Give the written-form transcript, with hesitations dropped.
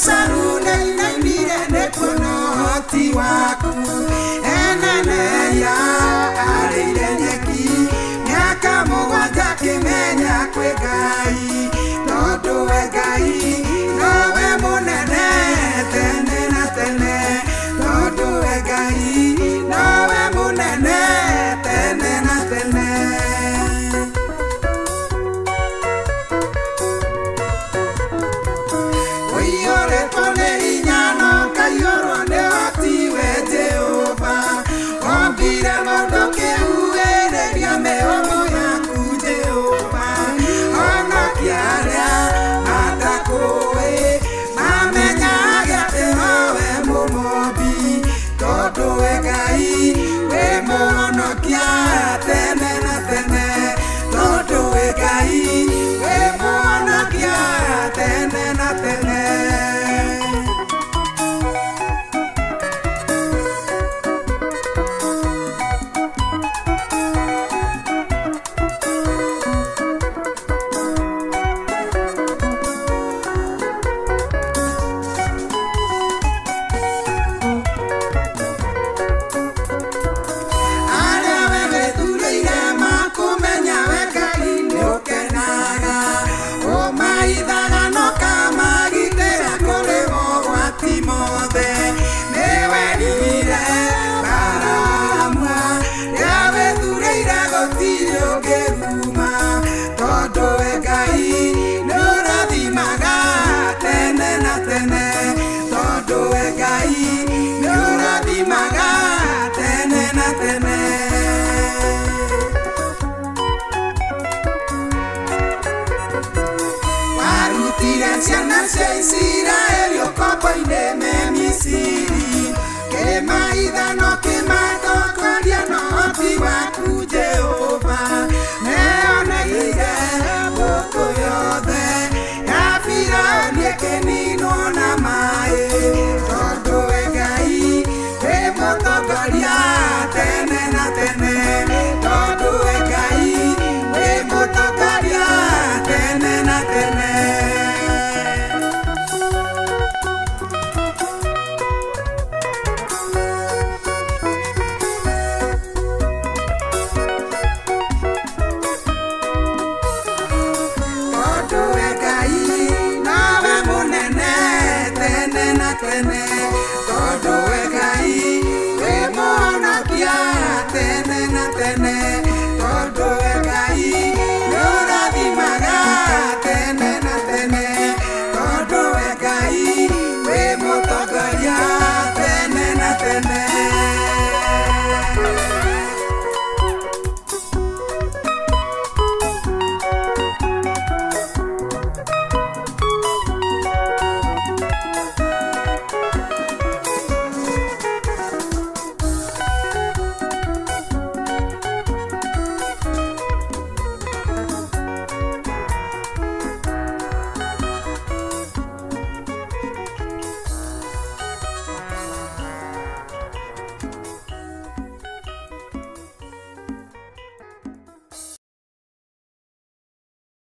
Saruna inainire nekono hoti waku eneneya arire nyeki miaka mugwanja kimenya kwi Ngai tondu we Ngai nowe munene tene na tene tondu we Ngai nowe munene tene na tene. Israel yo papa ine me misiri que maida no que mato colia no ti wa ku Jehova me oneire boko yode ya fira ni que ni no na mai todo e Ngai e moto colia tene na tene todo e Ngai e moto colia tene na tene. Todo e Ngai, we monakia